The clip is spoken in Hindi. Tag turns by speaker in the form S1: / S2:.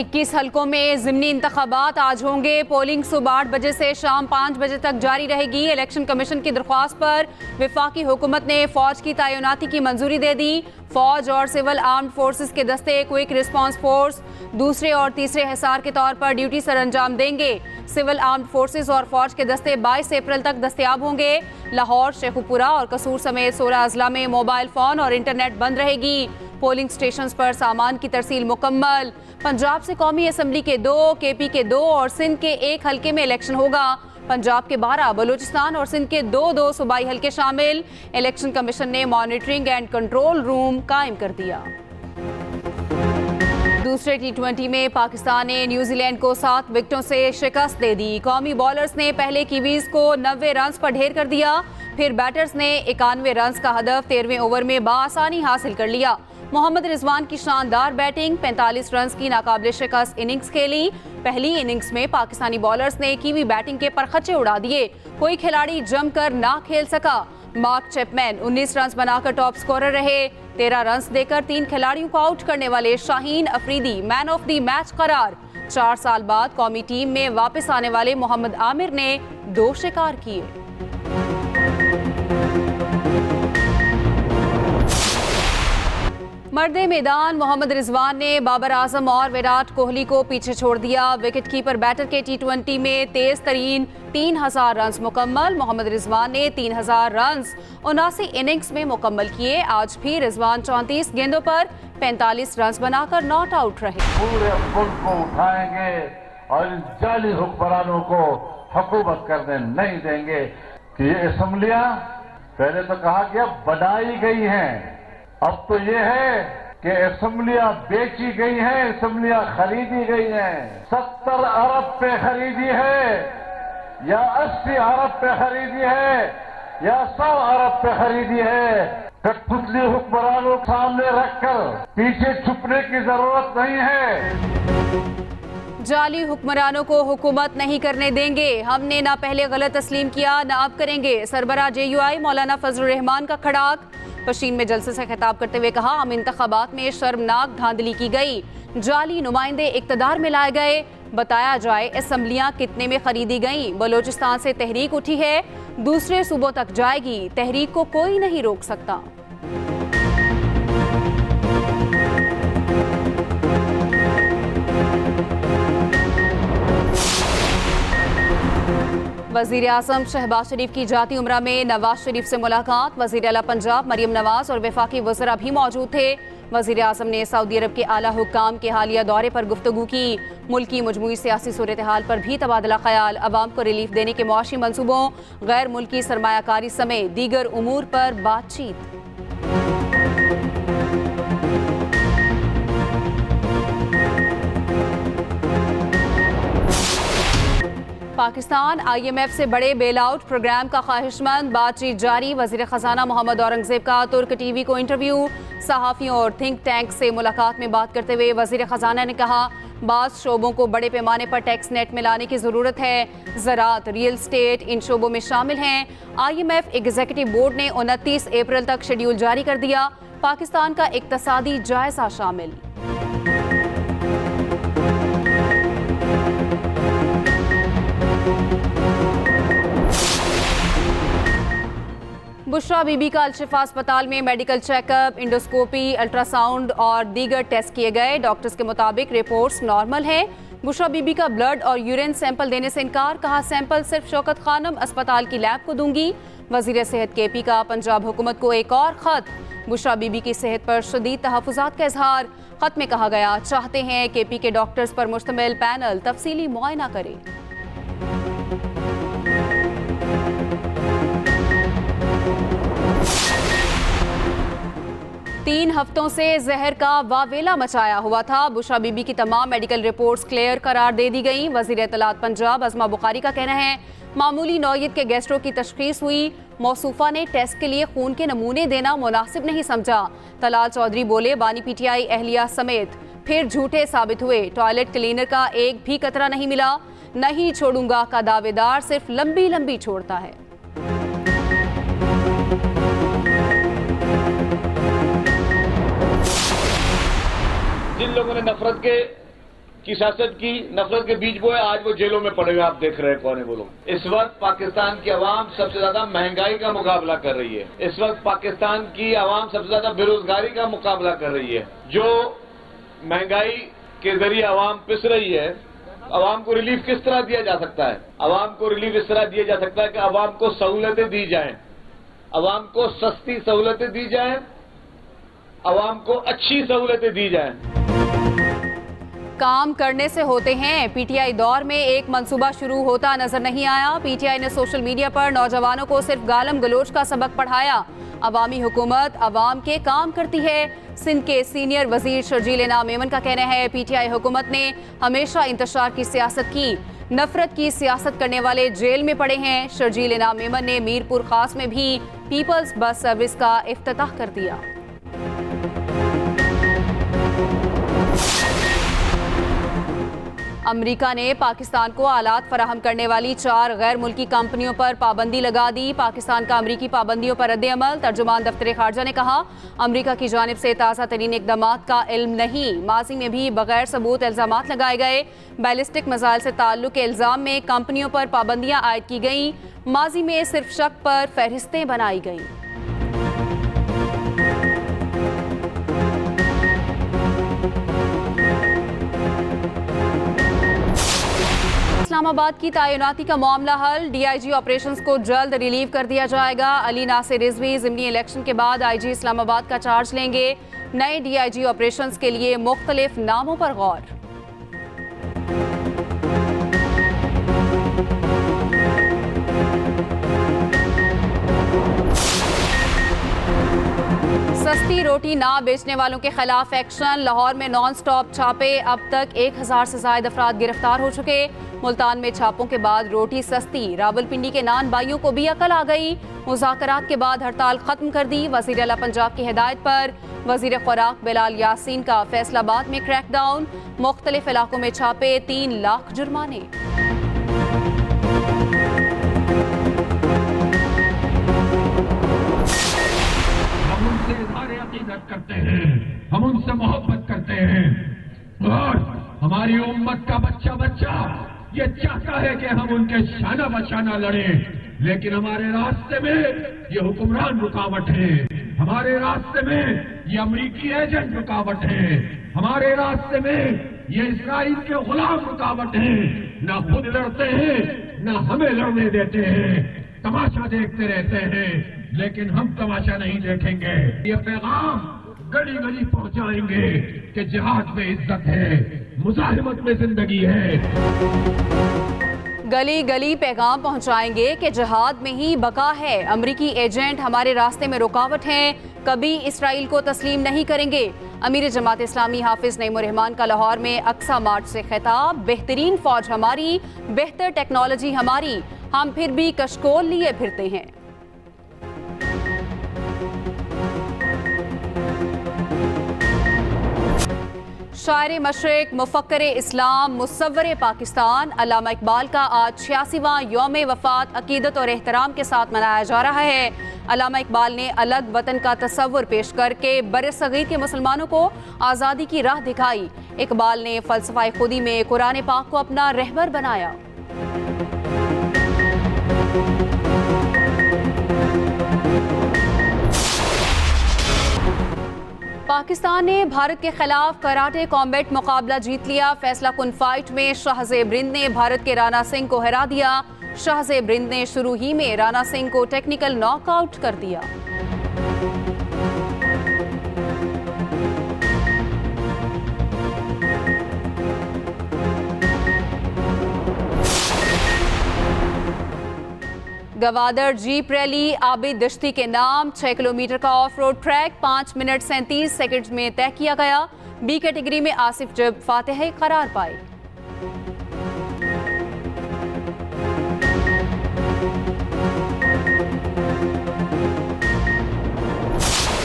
S1: 21 हलकों में ज़िमनी इंतखाबात आज होंगे। पोलिंग सुबह 8 बजे से शाम 5 बजे तक जारी रहेगी। इलेक्शन कमीशन की दरख्वास्त पर वफाकी हुकूमत ने फौज की तैनाती की मंजूरी दे दी। फौज और सिविल आर्म्ड फोर्सेस के दस्ते क्विक रिस्पांस फोर्स दूसरे और तीसरे हिसार के तौर पर ड्यूटी सर अंजाम देंगे। सिविल आर्म्ड फोर्सेस और फौज के दस्ते 22 अप्रैल तक दस्तयाब होंगे। लाहौर, शेखुपुरा और कसूर समेत 16 अजला में मोबाइल फोन और इंटरनेट बंद रहेगी। पोलिंग स्टेशंस पर सामान की तरसील मुकम्मल। पंजाब से कौमी असम्बली के 2, केपी के 2 और सिंध के 1 हल्के में इलेक्शन होगा। पंजाब के 12, बलूचिस्तान और सिंध के 2 सूबाई हल्के शामिल। इलेक्शन कमीशन ने मॉनिटरिंग एंड कंट्रोल रूम कायम कर दिया। दूसरे T20 में पाकिस्तान ने न्यूजीलैंड को 7 विकेटों से शिकस्त दे दी। कौमी बॉलर्स ने पहले कीवीज को 90 रन पर ढेर कर दिया। फिर बैटर्स ने 91 रन का हदफ 13वें ओवर में बाआसानी हासिल कर लिया। मोहम्मद रिजवान की शानदार बैटिंग, 45 रन की नाकाबिले शिकस्त इनिंग्स खेली। पहली इनिंग्स में पाकिस्तानी बॉलर्स ने कीवी बैटिंग के परखचे उड़ा दिए। कोई खिलाड़ी जमकर ना खेल सका। मार्क चैपमैन 19 रन बनाकर टॉप स्कोरर रहे। 13 रन देकर 3 खिलाड़ियों को आउट करने वाले Shaheen Afridi man of the match करार। 4 साल बाद कौमी टीम में वापस आने वाले मोहम्मद आमिर ने 2 शिकार किए। मर्दे मैदान मोहम्मद रिजवान ने बाबर आजम और विराट कोहली को पीछे छोड़ दिया। विकेट कीपर बैटर के T20 में तेज तरीन 3000 रन मुकम्मल। मोहम्मद रिजवान ने 3000 रन 79 इनिंग्स में मुकम्मल किए। आज भी रिजवान 34 गेंदों पर 45 रन बनाकर नॉट आउट रहे।
S2: पूरे मुल्क को उठाएंगे और इन जाली हुक्मरानों को हुकूमत करने नहीं देंगे कि ये असम्बलियां पहले तो कहा गया बनाई गई हैं, अब तो ये है कि असम्बलियां बेची गई हैं, असम्बलियां खरीदी गई हैं। 70 अरब पे खरीदी है या 80 अरब पे खरीदी है या 100 अरब पे खरीदी है। कठपुतली हुक्मरानों को सामने रखकर पीछे छुपने की जरूरत नहीं है।
S1: जाली हुक्मरानों को हुकूमत नहीं करने देंगे। हमने ना पहले गलत तस्लीम किया ना अब करेंगे। सरबराह JUI मौलाना फजलुर रहमान का खड़ाक। पशीन में जलसे से खिताब करते हुए कहा, हम इंतखाबात में शर्मनाक धांधली की गई। जाली नुमाइंदे इक्तदार में लाए गए। बताया जाए असम्बलियां कितने में खरीदी गईं। बलोचिस्तान से तहरीक उठी है, दूसरे सूबों तक जाएगी। तहरीक को कोई नहीं रोक सकता। वजीर आज़म शहबाज शरीफ की जाती उम्रा में नवाज शरीफ से मुलाकात। वजीर आला पंजाब मरियम नवाज और वफाकी वज़रा भी मौजूद थे। वजीर आज़म ने सऊदी अरब के आला हुक्काम के हालिया दौरे पर गुफ्तगू की। मुल्की मजमूई सियासी सूरत हाल पर भी तबादला ख्याल। अवाम को रिलीफ देने के मुआशी मनसूबों, गैर मुल्की सरमायाकारी समेत दीगर उमूर पर बातचीत। पाकिस्तान IMF से बड़े बेल आउट प्रोग्राम का ख्वाहिशमंद। बातचीत जारी। वजीर खजाना मोहम्मद औरंगजेब का तुर्क TV को इंटरव्यू। सहाफ़ियों और थिंक टैंक से मुलाकात में बात करते हुए वजीर खजाना ने कहा, बाज़ शोबों को बड़े पैमाने पर टैक्स नेट में लाने की ज़रूरत है। ज़राअत, रियल स्टेट इन शोबों में शामिल हैं। IMF एग्जीक्यूटिव बोर्ड ने 29 अप्रैल तक शेड्यूल जारी कर दिया। पाकिस्तान का इक्तसादी जायजा शामिल। बुशरा बीबी का अलशिफा अस्पताल में मेडिकल चेकअप, इंडोस्कोपी, अल्ट्रासाउंड और दीगर टेस्ट किए गए। डॉक्टर्स के मुताबिक रिपोर्ट्स नॉर्मल हैं। बुशरा बीबी का ब्लड और यूरिन सैंपल देने से इनकार। कहा, सैंपल सिर्फ शौकत खानम अस्पताल की लैब को दूंगी। वजीर सेहत KP का पंजाब हुकूमत को एक और खत। बुशरा बीबी की सेहत पर शदीद तहफ़्फ़ुज़ात का इजहार। खत में कहा गया, चाहते हैं KP के डॉक्टर्स पर मुश्तमिल पैनल तफसीली मुआयना करे। 3 हफ्तों से जहर का वावेला मचाया हुआ था। बुशरा बीबी की तमाम मेडिकल रिपोर्ट्स क्लियर करार दे दी गई। वजीर इत्तलात पंजाब अज़मा बुखारी का कहना है, मामूली नौयत के गैस्ट्रो की तशखीस हुई। मौसूफा ने टेस्ट के लिए खून के नमूने देना मुनासिब नहीं समझा। तलाल चौधरी बोले, बानी PTI एहलिया समेत फिर झूठे साबित हुए। टॉयलेट क्लीनर का एक भी कतरा नहीं मिला। नहीं छोड़ूंगा का दावेदार सिर्फ लंबी लंबी छोड़ता है।
S3: जिन लोगों ने नफरत के की सियासत की, नफरत के बीज बोए, आज वो जेलों में पड़े हुए आप देख रहे हैं कौन है वो लोग। इस वक्त पाकिस्तान की आवाम सबसे ज्यादा महंगाई का मुकाबला कर रही है। इस वक्त पाकिस्तान की आवाम सबसे ज्यादा बेरोजगारी का मुकाबला कर रही है। जो महंगाई के जरिए आवाम पिस रही है, आवाम को रिलीफ किस तरह दिया जा सकता है? आवाम को रिलीफ इस तरह दिया जा सकता है कि आवाम को सहूलतें दी जाएं, आवाम को सस्ती सहूलतें दी जाएं, आवाम को अच्छी सहूलतें दी जाएं।
S1: काम करने से होते हैं। पीटीआई दौर में एक मंसूबा शुरू होता नजर नहीं आया। पीटीआई ने सोशल मीडिया पर नौजवानों को सिर्फ गालम गलोच का सबक पढ़ाया। अवामी हुकूमत अवाम के काम करती है। सिंध के सीनियर वजीर शर्जील इनाम मेमन का कहना है, पीटीआई हुकूमत ने हमेशा इंतशार की सियासत की, नफरत की सियासत करने वाले जेल में पड़े हैं। शर्जील इनाम मेमन ने मीरपुर खास में भी पीपल्स बस सर्विस का इफ्तिताह कर दिया। अमेरिका ने पाकिस्तान को आलात फराहम करने वाली 4 गैर मुल्की कंपनियों पर पाबंदी लगा दी। पाकिस्तान का अमरीकी पाबंदियों पर रद्द-ए-अमल। तर्जुमान दफ्तर खारजा ने कहा, अमरीका की जानिब से ताज़ा तरीन इक़दामात का इल्म नहीं। माजी में भी बगैर सबूत इल्ज़ामात लगाए गए। बैलिस्टिक मिसाइल से ताल्लुक के इल्ज़ाम में कंपनियों पर पाबंदियां आयद की गईं। माजी में सिर्फ शक पर फहरिस्तें बनाई गईं। इस्लामाबाद की तैनाती का मामला हल। डीआईजी ऑपरेशंस को जल्द रिलीव कर दिया जाएगा। अली नासिर रिजवी ज़िमनी इलेक्शन के बाद आईजी इस्लामाबाद का चार्ज लेंगे। नए डीआईजी ऑपरेशंस के लिए मुख्तलिफ नामों पर गौर। सस्ती रोटी ना बेचने वालों के खिलाफ एक्शन। लाहौर में नॉन स्टॉप छापे। अब तक 1000 से ज्यादा अफराद गिरफ्तार हो चुके। मुल्तान में छापों के बाद रोटी सस्ती। रावलपिंडी के नान भाइयों को भी अकल आ गई। मुज़ाकरात के बाद हड़ताल खत्म कर दी। वज़ीर आला पंजाब की हिदायत पर वज़ीर खुराक बिलाल यासीन का फैसलाबाद में क्रैकडाउन। मुख्तलिफ इलाकों में छापे, 3 लाख जुर्माने।
S4: हम उनसे इज़हार अक़ीदत करते हैं, हम उनसे मोहब्बत करते हैं और हमारी उम्मत का बच्चा बच्चा ये चाहता है कि हम उनके शाना बशाना लड़े, लेकिन हमारे रास्ते में ये हुक्मरान रुकावट है, हमारे रास्ते में ये अमरीकी एजेंट रुकावट है, हमारे रास्ते में ये इस्राइल के गुलाम रुकावट है। ना खुद लड़ते हैं, ना हमें लड़ने देते हैं, तमाशा देखते रहते हैं, लेकिन हम तमाशा नहीं देखेंगे। ये पैगाम गली गली पहुंचाएंगे कि जिहाद में इज्जत है, मुजाहिमत में जिंदगी है।
S1: गली गली पैगाम पहुंचाएंगे कि जिहाद में ही बका है। अमरीकी एजेंट हमारे रास्ते में रुकावट हैं, कभी इसराइल को तस्लीम नहीं करेंगे। अमीर जमात इस्लामी हाफिज नईमुर रहमान का लाहौर में अक्सा मार्च से खिताब। बेहतरीन फौज हमारी, बेहतर टेक्नोलॉजी हमारी, हम फिर भी कशकोल लिए फिरते हैं। शायर मशरिक, मुफक्कर इस्लाम, मुसव्वर पाकिस्तान अल्लामा इकबाल का आज 86वां यौम वफ़ात अकीदत और एहतराम के साथ मनाया जा रहा है। अल्लामा इकबाल ने अलग वतन का तस्वुर पेश करके बरसगीर के मुसलमानों को आज़ादी की राह दिखाई। इकबाल ने फ़लसफ़ा खुदी में कुरान पाक को अपना रहबर बनाया। पाकिस्तान ने भारत के खिलाफ कराटे कॉम्बैट मुकाबला जीत लिया। फैसला कुन फाइट में शाहज़ेब रिंद ने भारत के राणा सिंह को हरा दिया। शाहज़ेब रिंद ने शुरू ही में राणा सिंह को टेक्निकल नॉकआउट कर दिया। गवादर जीप रैली आबिद दश्ती के नाम 6 किलोमीटर का of road track 5 minute 37 second में तय किया गया। बी कैटेगरी में आसिफ जब फातेह करार पाए।